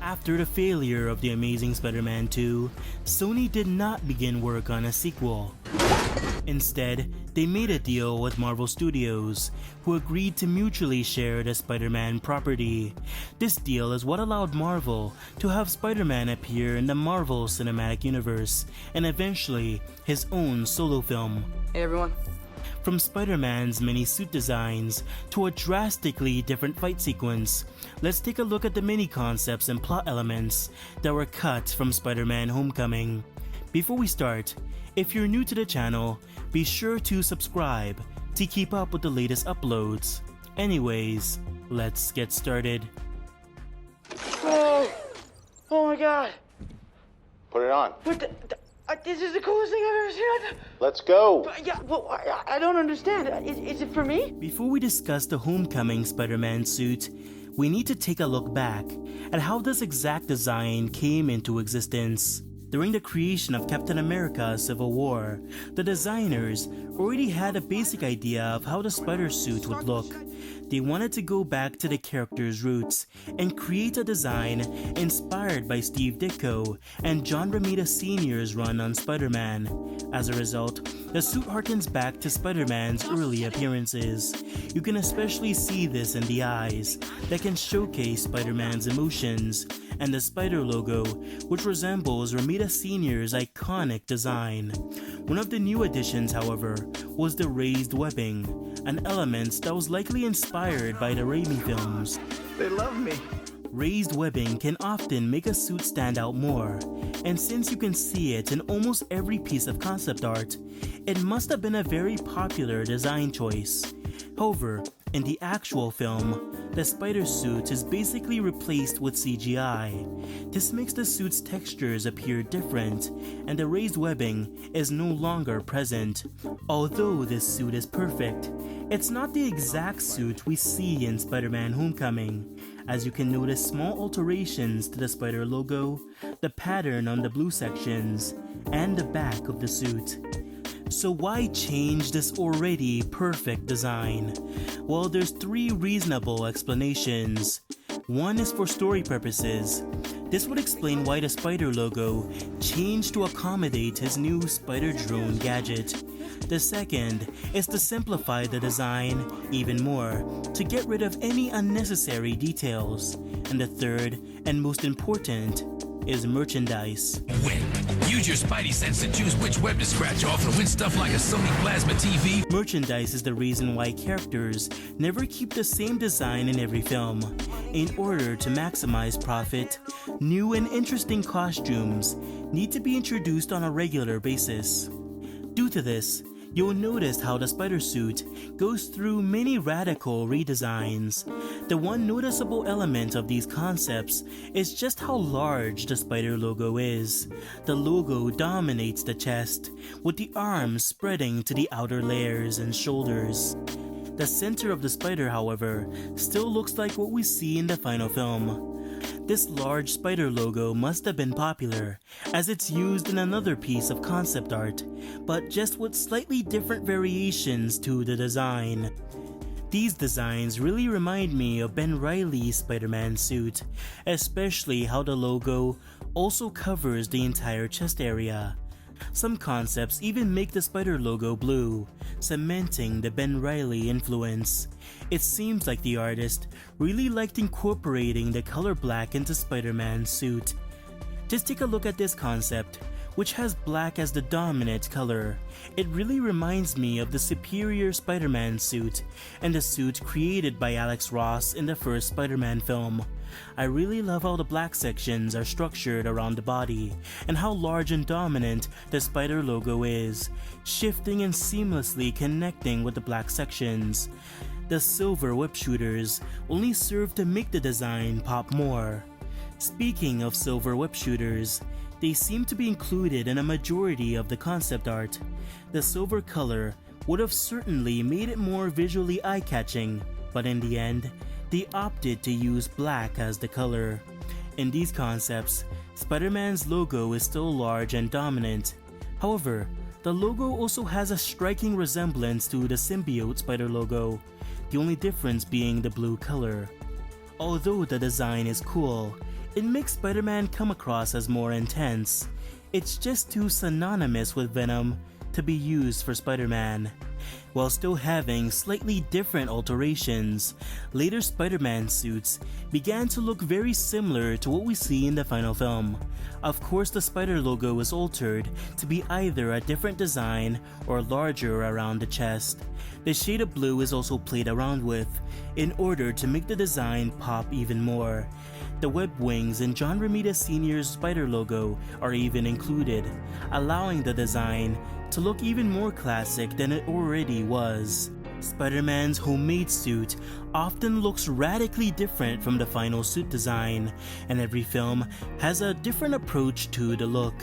After the failure of The Amazing Spider-Man 2, Sony did not begin work on a sequel. Instead, they made a deal with Marvel Studios, who agreed to mutually share the Spider-Man property. This deal is what allowed Marvel to have Spider-Man appear in the Marvel Cinematic Universe and eventually his own solo film. Hey everyone. From Spider-Man's many suit designs to a drastically different fight sequence, let's take a look at the many concepts and plot elements that were cut from Spider-Man Homecoming. Before we start, if you're new to the channel, be sure to subscribe to keep up with the latest uploads. Anyways, let's get started. Oh my god. Put it on. What this is the coolest thing I've ever seen. Let's go. Yeah, well, I don't understand. Is it for me? Before we discuss the Homecoming Spider-Man suit, we need to take a look back at how this exact design came into existence. During the creation of Captain America: Civil War, the designers already had a basic idea of how the spider suit would look. They wanted to go back to the character's roots and create a design inspired by Steve Ditko and John Romita Sr.'s run on Spider-Man. As a result, the suit harkens back to Spider-Man's early appearances. You can especially see this in the eyes that can showcase Spider-Man's emotions, and the spider logo, which resembles Romita Sr.'s iconic design. One of the new additions, however, was the raised webbing, an element that was likely inspired by the Raimi films. They love me. Raised webbing can often make a suit stand out more, and since you can see it in almost every piece of concept art, it must have been a very popular design choice. However, in the actual film, the spider suit is basically replaced with CGI. This makes the suit's textures appear different, and the raised webbing is no longer present. Although this suit is perfect, it's not the exact suit we see in Spider-Man Homecoming, as you can notice small alterations to the spider logo, the pattern on the blue sections, and the back of the suit. So why change this already perfect design? Well, there's three reasonable explanations. One is for story purposes. This would explain why the spider logo changed to accommodate his new spider drone gadget. The second is to simplify the design even more, to get rid of any unnecessary details. And the third, and most important, is merchandise. Win. Use your spidey sense to choose which web to scratch off and win stuff like a Sony Plasma TV. Merchandise is the reason why characters never keep the same design in every film. In order to maximize profit, new and interesting costumes need to be introduced on a regular basis. Due to this, you'll notice how the spider suit goes through many radical redesigns. The one noticeable element of these concepts is just how large the spider logo is. The logo dominates the chest, with the arms spreading to the outer layers and shoulders. The center of the spider, however, still looks like what we see in the final film. This large spider logo must have been popular, as it's used in another piece of concept art, but just with slightly different variations to the design. These designs really remind me of Ben Reilly's Spider-Man suit, especially how the logo also covers the entire chest area. Some concepts even make the spider logo blue, cementing the Ben Reilly influence. It seems like the artist really liked incorporating the color black into Spider-Man's suit. Just take a look at this concept, which has black as the dominant color. It really reminds me of the Superior Spider-Man suit and the suit created by Alex Ross in the first Spider-Man film. I really love how the black sections are structured around the body and how large and dominant the spider logo is, shifting and seamlessly connecting with the black sections. The silver whip shooters only serve to make the design pop more. Speaking of silver whip shooters, they seem to be included in a majority of the concept art. The silver color would have certainly made it more visually eye-catching, but in the end, they opted to use black as the color. In these concepts, Spider-Man's logo is still large and dominant. However, the logo also has a striking resemblance to the symbiote spider logo, the only difference being the blue color. Although the design is cool, It makes Spider-Man come across as more intense. It's just too synonymous with Venom to be used for Spider-Man. While still having slightly different alterations, later Spider-Man suits began to look very similar to what we see in the final film. Of course, the spider logo was altered to be either a different design or larger around the chest. The shade of blue is also played around with in order to make the design pop even more. The webbed wings and John Romita Sr.'s spider logo are even included, allowing the design to look even more classic than it already was. Spider-Man's homemade suit often looks radically different from the final suit design, and every film has a different approach to the look.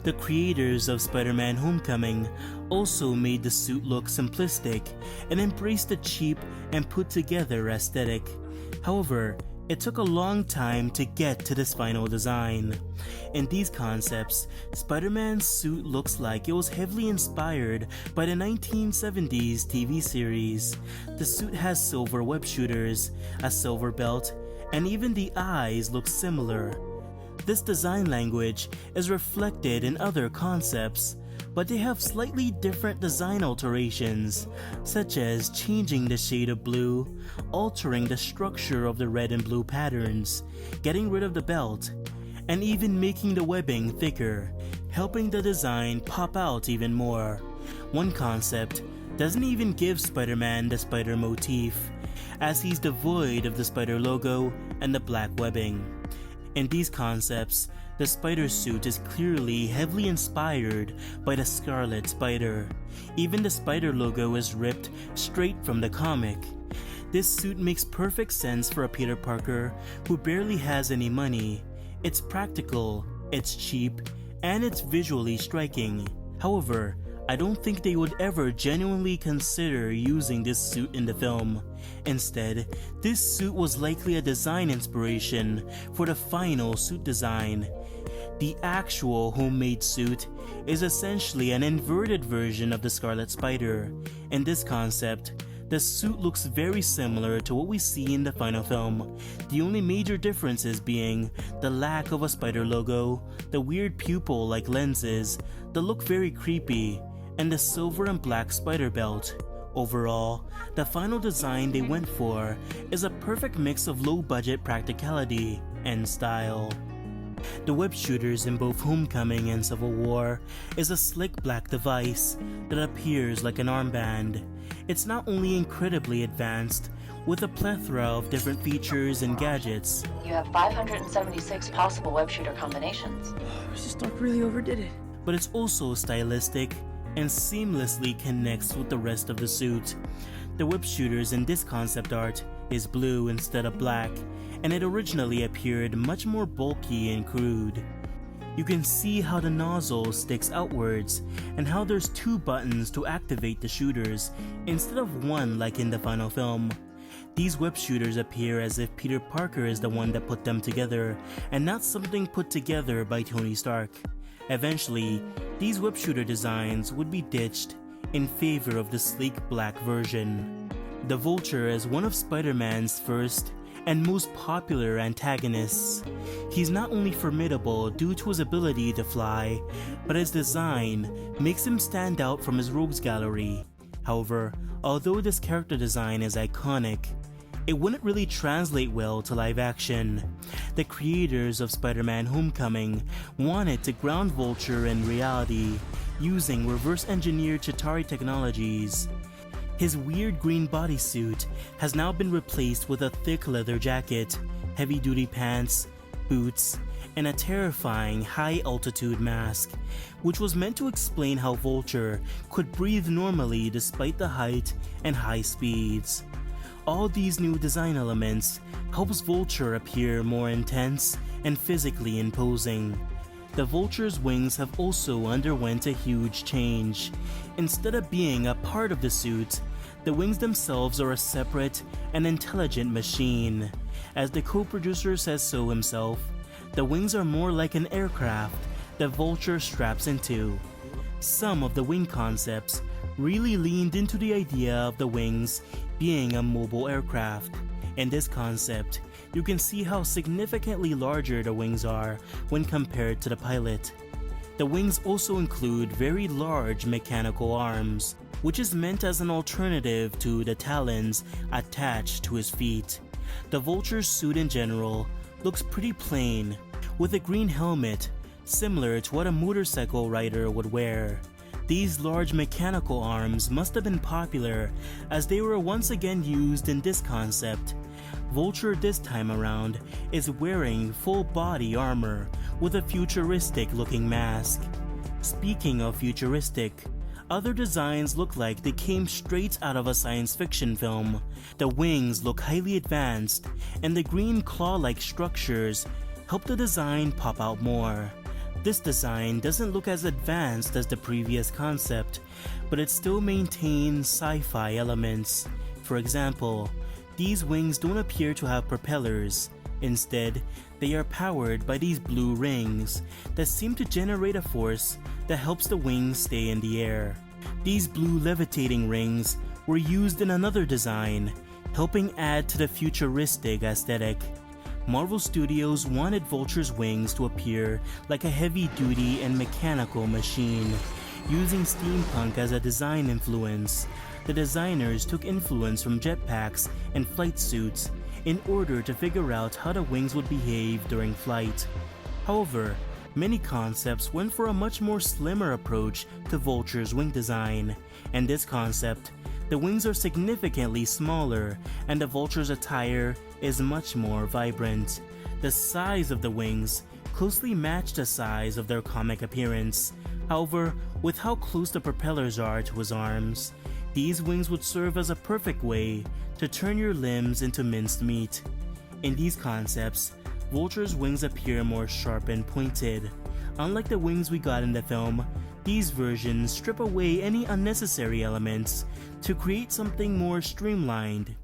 The creators of Spider-Man Homecoming also made the suit look simplistic and embraced the cheap and put together aesthetic. However, it took a long time to get to this final design. In these concepts, Spider-Man's suit looks like it was heavily inspired by the 1970s TV series. The suit has silver web shooters, a silver belt, and even the eyes look similar. This design language is reflected in other concepts, but they have slightly different design alterations, such as changing the shade of blue, altering the structure of the red and blue patterns, getting rid of the belt, and even making the webbing thicker, helping the design pop out even more. One concept doesn't even give Spider-Man the spider motif, as he's devoid of the spider logo and the black webbing. In these concepts, the spider suit is clearly heavily inspired by the Scarlet Spider. Even the spider logo is ripped straight from the comic. This suit makes perfect sense for a Peter Parker who barely has any money. It's practical, it's cheap, and it's visually striking. However, I don't think they would ever genuinely consider using this suit in the film. Instead, this suit was likely a design inspiration for the final suit design. The actual homemade suit is essentially an inverted version of the Scarlet Spider. In this concept, the suit looks very similar to what we see in the final film, the only major differences being the lack of a spider logo, the weird pupil-like lenses that look very creepy, and the silver and black spider belt. Overall, the final design they went for is a perfect mix of low-budget practicality and style. The web shooters in both Homecoming and Civil War is a slick black device that appears like an armband. It's not only incredibly advanced, with a plethora of different features and gadgets. You have 576 possible web shooter combinations. Mr. Stark really overdid it. But it's also stylistic and seamlessly connects with the rest of the suit. The web shooters in this concept art is blue instead of black, and it originally appeared much more bulky and crude. You can see how the nozzle sticks outwards and how there's 2 buttons to activate the shooters instead of 1 like in the final film. These web shooters appear as if Peter Parker is the one that put them together and not something put together by Tony Stark. Eventually, these web shooter designs would be ditched in favor of the sleek black version. The Vulture is one of Spider-Man's first and most popular antagonists. He's not only formidable due to his ability to fly, but his design makes him stand out from his rogues gallery. However, although this character design is iconic, it wouldn't really translate well to live action. The creators of Spider-Man Homecoming wanted to ground Vulture in reality, using reverse-engineered Chitauri technologies. His weird green bodysuit has now been replaced with a thick leather jacket, heavy-duty pants, boots, and a terrifying high-altitude mask, which was meant to explain how Vulture could breathe normally despite the height and high speeds. All these new design elements helps Vulture appear more intense and physically imposing. The Vulture's wings have also underwent a huge change. Instead of being a part of the suit, the wings themselves are a separate and intelligent machine. As the co-producer says so himself, the wings are more like an aircraft the Vulture straps into. Some of the wing concepts really leaned into the idea of the wings being a mobile aircraft. In this concept, you can see how significantly larger the wings are when compared to the pilot. The wings also include very large mechanical arms, which is meant as an alternative to the talons attached to his feet. The Vulture's suit in general looks pretty plain, with a green helmet similar to what a motorcycle rider would wear. These large mechanical arms must have been popular as they were once again used in this concept. Vulture this time around is wearing full body armor with a futuristic looking mask. Speaking of futuristic, other designs look like they came straight out of a science fiction film. The wings look highly advanced, and the green claw-like structures help the design pop out more. This design doesn't look as advanced as the previous concept, but it still maintains sci-fi elements. For example, these wings don't appear to have propellers. Instead, they are powered by these blue rings that seem to generate a force that helps the wings stay in the air. These blue levitating rings were used in another design, helping add to the futuristic aesthetic. Marvel Studios wanted Vulture's wings to appear like a heavy-duty and mechanical machine, using steampunk as a design influence. The designers took influence from jetpacks and flight suits in order to figure out how the wings would behave during flight. However, many concepts went for a much more slimmer approach to Vulture's wing design. In this concept, the wings are significantly smaller and the Vulture's attire is much more vibrant. The size of the wings closely match the size of their comic appearance. However, with how close the propellers are to his arms, these wings would serve as a perfect way to turn your limbs into minced meat. In these concepts, Vulture's wings appear more sharp and pointed. Unlike the wings we got in the film, these versions strip away any unnecessary elements to create something more streamlined.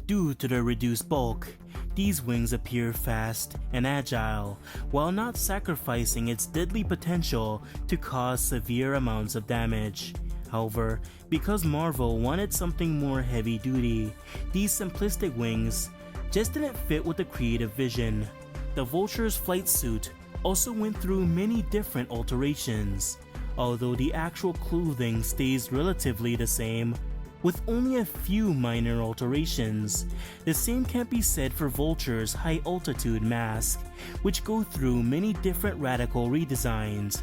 Due to their reduced bulk, these wings appear fast and agile, while not sacrificing its deadly potential to cause severe amounts of damage. However, because Marvel wanted something more heavy-duty, these simplistic wings just didn't fit with the creative vision. The Vulture's flight suit also went through many different alterations, although the actual clothing stays relatively the same, with only a few minor alterations. The same can't be said for Vulture's high-altitude mask, which go through many different radical redesigns.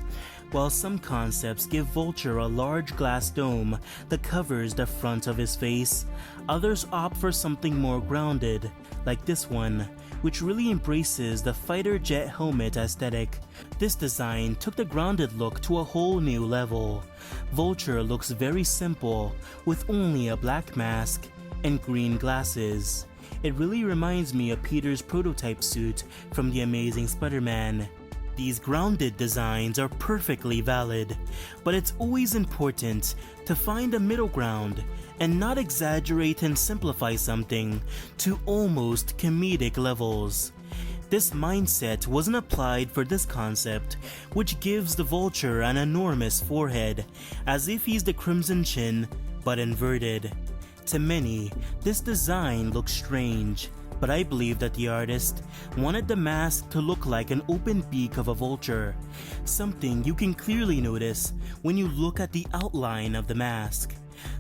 While some concepts give Vulture a large glass dome that covers the front of his face, others opt for something more grounded, like this one, which really embraces the fighter jet helmet aesthetic. This design took the grounded look to a whole new level. Vulture looks very simple, with only a black mask and green glasses. It really reminds me of Peter's prototype suit from The Amazing Spider-Man. These grounded designs are perfectly valid, but it's always important to find a middle ground and not exaggerate and simplify something to almost comedic levels. This mindset wasn't applied for this concept, which gives the Vulture an enormous forehead, as if he's the Crimson Chin, but inverted. To many, this design looks strange, but I believe that the artist wanted the mask to look like an open beak of a vulture, something you can clearly notice when you look at the outline of the mask.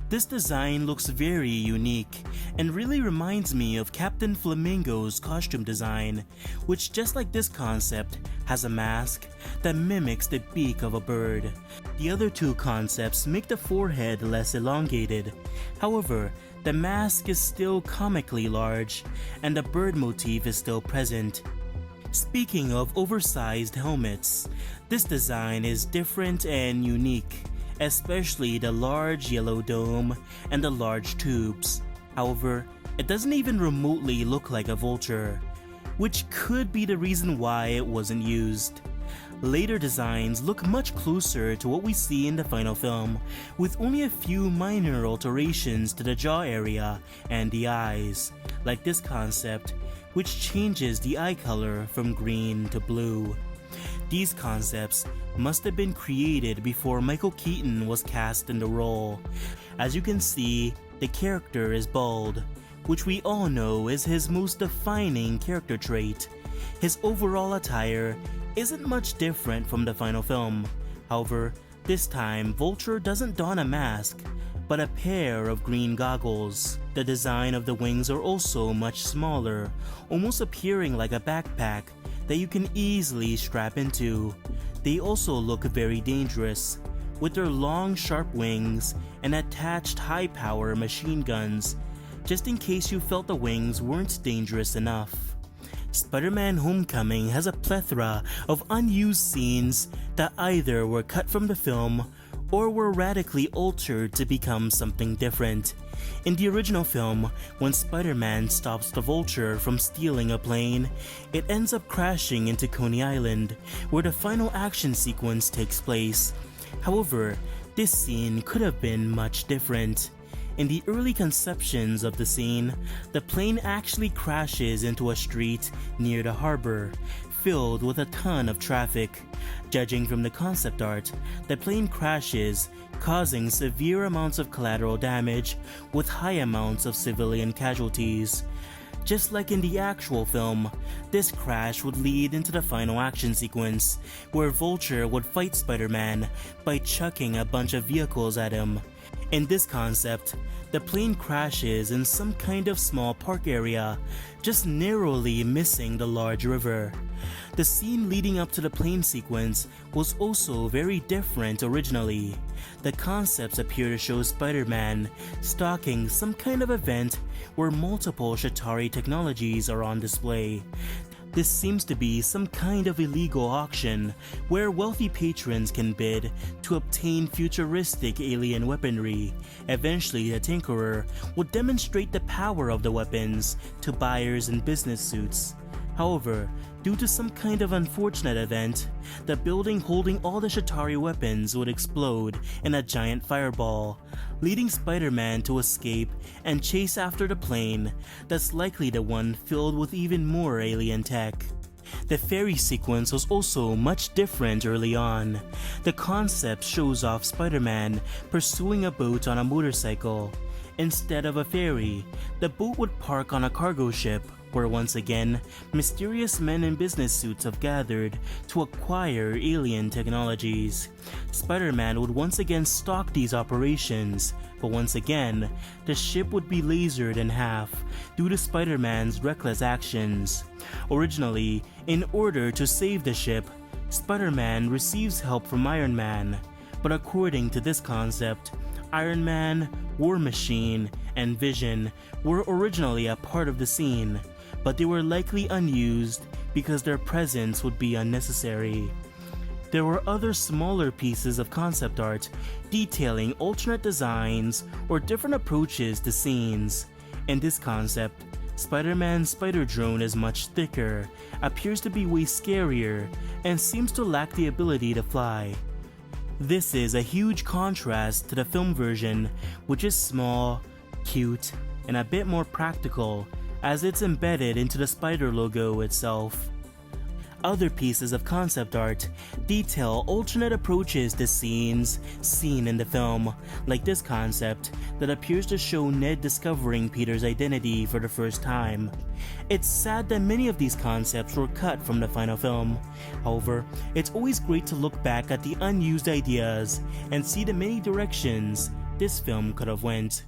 This design looks very unique and really reminds me of Captain Flamingo's costume design, which, just like this concept, has a mask that mimics the beak of a bird. The other two concepts make the forehead less elongated. However, the mask is still comically large, and the bird motif is still present. Speaking of oversized helmets, this design is different and unique, especially the large yellow dome and the large tubes. However, it doesn't even remotely look like a vulture, which could be the reason why it wasn't used. Later designs look much closer to what we see in the final film, with only a few minor alterations to the jaw area and the eyes, like this concept, which changes the eye color from green to blue. These concepts must have been created before Michael Keaton was cast in the role. As you can see, the character is bald, which we all know is his most defining character trait. His overall attire isn't much different from the final film. However, this time Vulture doesn't don a mask, but a pair of green goggles. The design of the wings are also much smaller, almost appearing like a backpack that you can easily strap into. They also look very dangerous, with their long sharp wings and attached high-power machine guns, just in case you felt the wings weren't dangerous enough. Spider-Man Homecoming has a plethora of unused scenes that either were cut from the film or were radically altered to become something different. In the original film, when Spider-Man stops the Vulture from stealing a plane, it ends up crashing into Coney Island, where the final action sequence takes place. However, this scene could have been much different. In the early conceptions of the scene, the plane actually crashes into a street near the harbor, filled with a ton of traffic. Judging from the concept art, the plane crashes, causing severe amounts of collateral damage with high amounts of civilian casualties. Just like in the actual film, this crash would lead into the final action sequence, where Vulture would fight Spider-Man by chucking a bunch of vehicles at him. In this concept, the plane crashes in some kind of small park area, just narrowly missing the large river. The scene leading up to the plane sequence was also very different originally. The concepts appear to show Spider-Man stalking some kind of event where multiple Chitauri technologies are on display. This seems to be some kind of illegal auction where wealthy patrons can bid to obtain futuristic alien weaponry. Eventually, the Tinkerer would demonstrate the power of the weapons to buyers in business suits. However, due to some kind of unfortunate event, the building holding all the Chitauri weapons would explode in a giant fireball, leading Spider-Man to escape and chase after the plane that's likely the one filled with even more alien tech. The ferry sequence was also much different early on. The concept shows off Spider-Man pursuing a boat on a motorcycle. Instead of a ferry, the boat would park on a cargo ship, where once again, mysterious men in business suits have gathered to acquire alien technologies. Spider-Man would once again stalk these operations, but once again, the ship would be lasered in half due to Spider-Man's reckless actions. Originally, in order to save the ship, Spider-Man receives help from Iron Man, but according to this concept, Iron Man, War Machine, and Vision were originally a part of the scene, but they were likely unused because their presence would be unnecessary. There were other smaller pieces of concept art detailing alternate designs or different approaches to scenes. In this concept, Spider-Man's spider drone is much thicker, appears to be way scarier, and seems to lack the ability to fly. This is a huge contrast to the film version, which is small, cute, and a bit more practical, as it's embedded into the spider logo itself. Other pieces of concept art detail alternate approaches to scenes seen in the film, like this concept that appears to show Ned discovering Peter's identity for the first time. It's sad that many of these concepts were cut from the final film. However, it's always great to look back at the unused ideas and see the many directions this film could have went.